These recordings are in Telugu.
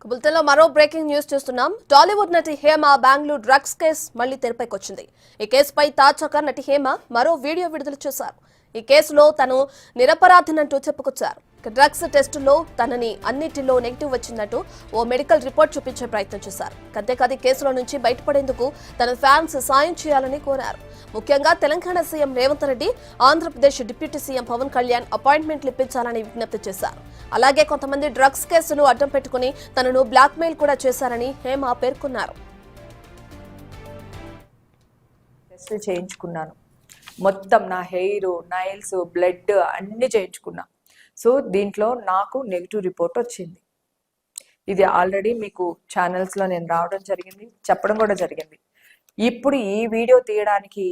బులెటిన్లో మరో బ్రేకింగ్ న్యూస్ చూస్తున్నాం. టాలీవుడ్ నటి హేమ బెంగళూరు డ్రగ్స్ కేసు మళ్లీ తెరపైకొచ్చింది. ఈ కేసుపై తాజాగా నటి హేమ మరో వీడియో విడుదల చేశారు. ఈ కేసులో తను నిరపరాధినంటూ చెప్పుకొచ్చారు. డ్రగ్స్ టెస్టులో తనని అన్నిటిలో నెగిటివ్ వచ్చిందంటూ ఓ మెడికల్ రిపోర్ట్ చూపించే ప్రయత్నం చేశారు. అంతేకాదు కేసులో నుంచి బయటపడేందుకు తన ఫ్యాన్స్ సాయం చేయాలని కోరారు. ముఖ్యంగా Telangana CM Revanth Reddy, Andhra Pradesh deputy CM Pawan Kalyan అపాయింట్మెంట్లు ఇప్పించాలని విజ్ఞప్తి చేశారు. అలాగే కొంతమంది డ్రగ్స్ కేసును అడ్డం పెట్టుకుని తనను బ్లాక్మెయిల్ కూడా చేశారని హేమ పేర్కొన్నారు. టెస్టులు చేయించుకున్నాను, మొత్తం నా హెయిర్, నైల్స్, బ్లడ్ అన్ని చేయించుకున్నా. సో దీంట్లో నాకు నెగిటివ్ రిపోర్ట్ వచ్చింది. ఇది ఆల్రెడీ మీకు ఛానల్స్లో నేను రావడం జరిగింది, చెప్పడం కూడా జరిగింది. ఇప్పుడు ఈ వీడియో తీయడానికి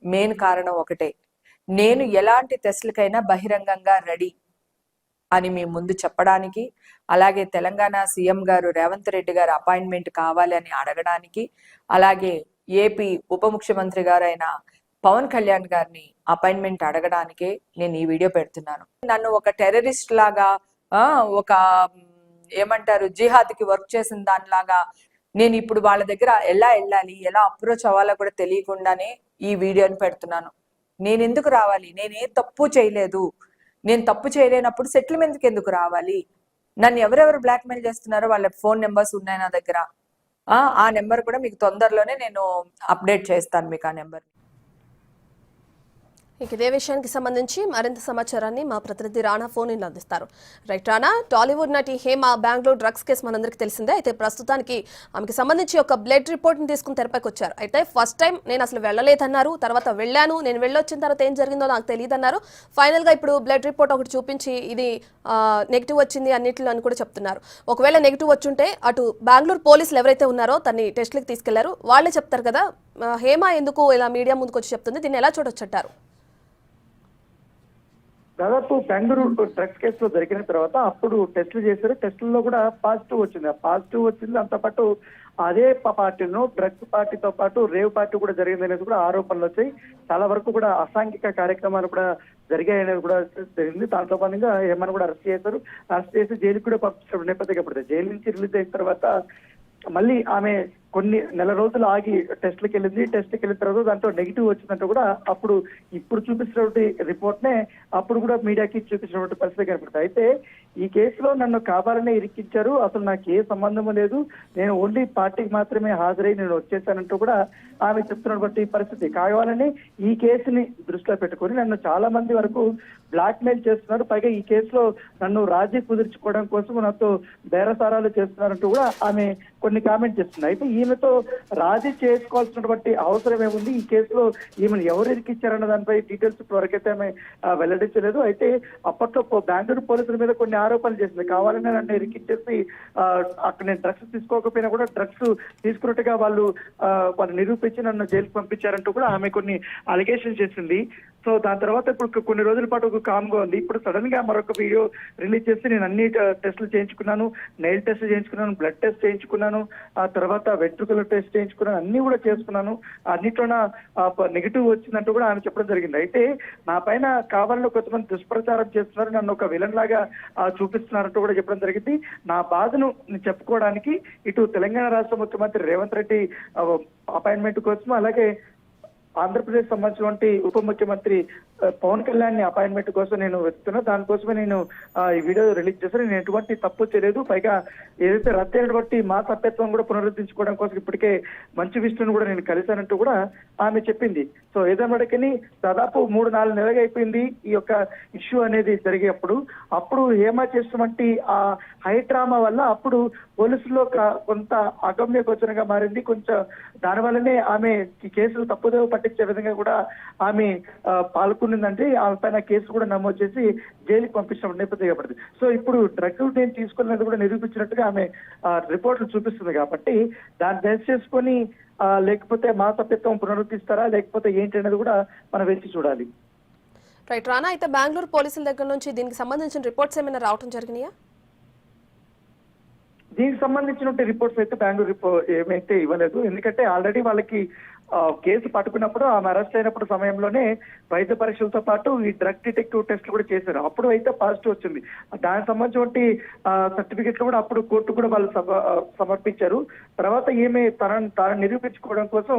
మెయిన్ కారణం ఒకటే, నేను ఎలాంటి టెస్టులకైనా బహిరంగంగా రెడీ అని మీ ముందు చెప్పడానికి, అలాగే తెలంగాణ సీఎం గారు రేవంత్ రెడ్డి గారు అపాయింట్మెంట్ కావాలి అని అడగడానికి, అలాగే ఏపీ ఉప ముఖ్యమంత్రి గారైన పవన్ కళ్యాణ్ గారిని అపాయింట్మెంట్ అడగడానికే నేను ఈ వీడియో పెడుతున్నాను. నన్ను ఒక టెర్రరిస్ట్ లాగా, ఒక ఏమంటారు జిహాద్కి వర్క్ చేసిన దానిలాగా నేను ఇప్పుడు వాళ్ళ దగ్గర ఎలా వెళ్ళాలి, ఎలా అప్రోచ్ అవ్వాలో కూడా తెలియకుండానే ఈ వీడియోని పెడుతున్నాను. నేను ఎందుకు రావాలి? నేను ఏ తప్పు చేయలేదు. నేను తప్పు చేయలేనప్పుడు సెటిల్మెంట్కి ఎందుకు రావాలి? నన్ను ఎవరెవరు బ్లాక్మెయిల్ చేస్తున్నారో వాళ్ళ ఫోన్ నెంబర్స్ ఉన్నాయి నా దగ్గర. ఆ నెంబర్ కూడా మీకు తొందరలోనే నేను అప్డేట్ చేస్తాను మీకు ఆ నెంబర్. ఇదే విషయానికి సంబంధించి మరింత సమాచారాన్ని మా ప్రతినిధి రాణా ఫోన్ ఇన్ అందిస్తారు. రైట్ రాణా, టాలీవుడ్ నటి హేమ బెంగళూరు డ్రగ్స్ కేసు మనందరికీ తెలిసిందే. అయితే ప్రస్తుతానికి ఆమెకి సంబంధించి ఒక బ్లడ్ రిపోర్ట్ని తీసుకుని తెరపైకి వచ్చారు. అయితే ఫస్ట్ టైం నేను అసలు వెళ్ళలేదన్నారు, తర్వాత వెళ్ళాను, నేను వెళ్ళొచ్చిన తర్వాత ఏం జరిగిందో నాకు తెలియదన్నారు. ఫైనల్గా ఇప్పుడు బ్లడ్ రిపోర్ట్ ఒకటి చూపించి ఇది నెగిటివ్ వచ్చింది అన్నింటిలో అని కూడా చెప్తున్నారు. ఒకవేళ నెగిటివ్ వచ్చుంటే అటు బెంగళూరు పోలీసులు ఎవరైతే ఉన్నారో తన్ని టెస్ట్లకి తీసుకెళ్లారు వాళ్ళే చెప్తారు కదా. హేమ ఎందుకు ఇలా మీడియా ముందుకు వచ్చి చెప్తుంది, దీన్ని ఎలా చూడొచ్చంటారు? దాదాపు బెంగళూరు డ్రగ్స్ కేసులో జరిగిన తర్వాత అప్పుడు టెస్టులు చేశారు. టెస్టుల్లో కూడా పాజిటివ్ వచ్చింది. పాజిటివ్ వచ్చింది, అంతో పాటు అదే పార్టీలో డ్రగ్స్ పార్టీతో పాటు రేవ్ పార్టీ కూడా జరిగింది అనేది కూడా ఆరోపణలు వచ్చాయి. చాలా వరకు కూడా అసాంఘిక కార్యక్రమాలు కూడా జరిగాయి అనేది కూడా జరిగింది. దాంతో పాటుగా ఏమన్నా కూడా అరెస్ట్ చేశారు. అరెస్ట్ చేసి జైలుకి కూడా పంపించిన నేపథ్యంగా పడుతుంది. జైలు నుంచి రిలీజ్ అయిన తర్వాత మళ్ళీ ఆమె కొన్ని నెల రోజులు ఆగి టెస్ట్లకు వెళ్ళింది. టెస్ట్కి వెళ్ళిన తర్వాత దాంట్లో నెగిటివ్ వచ్చిందంటే కూడా అప్పుడు ఇప్పుడు చూపించినటువంటి రిపోర్ట్నే అప్పుడు కూడా మీడియాకి చూపించినటువంటి పరిస్థితి కనపడుతుంది. అయితే ఈ కేసులో నన్ను కావాలనే ఇరికించారు, అసలు నాకు ఏ సంబంధము లేదు, నేను ఓన్లీ పార్టీకి మాత్రమే హాజరై నేను వచ్చేసానంటూ కూడా ఆమె చెప్తున్నటువంటి పరిస్థితి. కావాలని ఈ కేసుని దృష్టిలో పెట్టుకొని నన్ను చాలా మంది వరకు బ్లాక్ మెయిల్ చేస్తున్నారు. పైగా ఈ కేసులో నన్ను రాజీ కుదుర్చుకోవడం కోసం నాతో బేరసారాలు చేస్తున్నారంటూ కూడా ఆమె కొన్ని కామెంట్ చేస్తుంది. అయితే ఈమెతో రాజీ చేసుకోవాల్సినటువంటి అవసరం ఏముంది? ఈ కేసులో ఈమెను ఎవరు ఇరికిచ్చారన్న దానిపై డీటెయిల్స్ ఇప్పటివరకైతే ఆమె వెల్లడించలేదు. అయితే అప్పట్లో బెంగళూరు పోలీసుల మీద కొన్ని ఆరోపణలు చేసింది. కావాలని నన్ను ఇరికిచ్చేసి అక్కడ నేను డ్రగ్స్ తీసుకోకపోయినా కూడా డ్రగ్స్ తీసుకున్నట్టుగా వాళ్ళు నిరూపించి నన్ను జైలుకి పంపించారంటూ కూడా ఆమె కొన్ని అలిగేషన్ చేసింది. సో దాని తర్వాత ఇప్పుడు కొన్ని రోజుల పాటు కామ్గా ఉంది. ఇప్పుడు సడన్ గా మరొక వీడియో రిలీజ్ చేసి నేను అన్ని టెస్టులు చేయించుకున్నాను, నెయిల్ టెస్ట్ చేయించుకున్నాను, బ్లడ్ టెస్ట్ చేయించుకున్నాను, ఆ తర్వాత వెంట్రుకల టెస్ట్ చేయించుకున్నాను, అన్ని కూడా చేసుకున్నాను. అన్నిట్లోన నెగిటివ్ వచ్చిందంటూ కూడా ఆమె చెప్పడం జరిగింది. అయితే నా పైన కావాలని కొంతమంది దుష్ప్రచారం చేస్తున్నారు, నన్ను ఒక విలన్ లాగా చూపిస్తున్నారంటూ కూడా చెప్పడం జరిగింది. నా బాధను చెప్పుకోవడానికి ఇటు తెలంగాణ రాష్ట్ర ముఖ్యమంత్రి రేవంత్ రెడ్డి అపాయింట్మెంట్ కోసం, అలాగే ఆంధ్రప్రదేశ్ సంబంధించినటువంటి ఉప ముఖ్యమంత్రి పవన్ కళ్యాణ్ అపాయింట్మెంట్ కోసం నేను వెతున్నా. దానికోసమే నేను ఈ వీడియో రిలీజ్ చేశాను. నేను ఎటువంటి తప్పు చేయలేదు. పైగా ఏదైతే రద్దయినటువంటి మా సభ్యత్వం కూడా పునరుద్ధరించుకోవడం కోసం ఇప్పటికే మంచు విష్ణును కూడా నేను కలిశానంటూ కూడా ఆమె చెప్పింది. సో ఏదైనప్పటికీ దాదాపు 3-4 నెలలుగా అయిపోయింది ఈ యొక్క ఇష్యూ అనేది జరిగేప్పుడు. అప్పుడు హేమ చేసినటువంటి ఆ హై డ్రామా వల్ల అప్పుడు పోలీసుల్లో కొంత అగమ్య గోచరంగా మారింది. కొంచెం దానివల్లనే ఆమె ఈ కేసులు తప్పుదోవ పట్టించే విధంగా కూడా ఆమె పాల్గొనిందంటే ఆమె పైన కేసు కూడా నమోదు చేసి జైలుకి పంపించిన నేపథ్యం పడుతుంది. సో ఇప్పుడు డ్రగ్ నేను తీసుకున్నది కూడా నిరూపించినట్టుగా ఆమె రిపోర్ట్లు చూపిస్తుంది. కాబట్టి దాన్ని బేస్ చేసుకొని లేకపోతే మా సభ్యత్వం పునరుద్ధరిస్తారా లేకపోతే ఏంటి అనేది కూడా మనం వేచి చూడాలి. రైట్ రానా, అయితే బెంగళూరు పోలీసుల దగ్గర నుంచి దీనికి సంబంధించిన రిపోర్ట్స్ ఏమైనా రావడం జరిగినాయా? దీనికి సంబంధించిన రిపోర్ట్స్ అయితే బెంగళూరు ఏమైతే ఇవ్వలేదు. ఎందుకంటే ఆల్రెడీ వాళ్ళకి కేసు పట్టుకున్నప్పుడు ఆమె అరెస్ట్ అయినప్పుడు సమయంలోనే వైద్య పరీక్షలతో పాటు ఈ డ్రగ్ డిటెక్టివ్ టెస్ట్లు కూడా చేశారు. అప్పుడు అయితే పాజిటివ్ వచ్చింది. దానికి సంబంధించిన సర్టిఫికెట్లు కూడా అప్పుడు కోర్టు కూడా వాళ్ళు సమర్పించారు. తర్వాత ఈమె తనను నిరూపించుకోవడం కోసం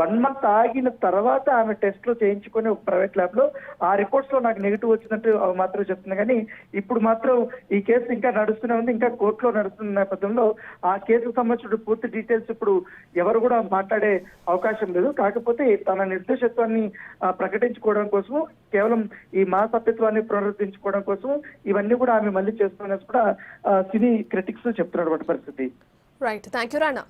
1 month ఆగిన తర్వాత ఆమె టెస్ట్లు చేయించుకొని ఒక ప్రైవేట్ ల్యాబ్ లో ఆ రిపోర్ట్స్ లో నాకు నెగిటివ్ వచ్చినట్టు అవి మాత్రం చెప్తుంది. కానీ ఇప్పుడు మాత్రం ఈ కేసు ఇంకా నడుస్తూనే ఉంది, ఇంకా కోర్టులో నడుస్తున్న నేపథ్యంలో ఆ కేసుకు సంబంధించిన పూర్తి డీటెయిల్స్ ఇప్పుడు ఎవరు కూడా మాట్లాడే అవకాశం లేదు. కాకపోతే తన నిర్దోషత్వాన్ని ప్రకటించుకోవడం కోసం, కేవలం ఈ సభ్యత్వాన్ని పునరుద్ధరించుకోవడం కోసం ఇవన్నీ కూడా ఆమె మళ్ళీ చేస్తున్నది కూడా సినీ క్రిటిక్స్ చెప్తున్నటువంటి పరిస్థితి. Right, thank you Rana.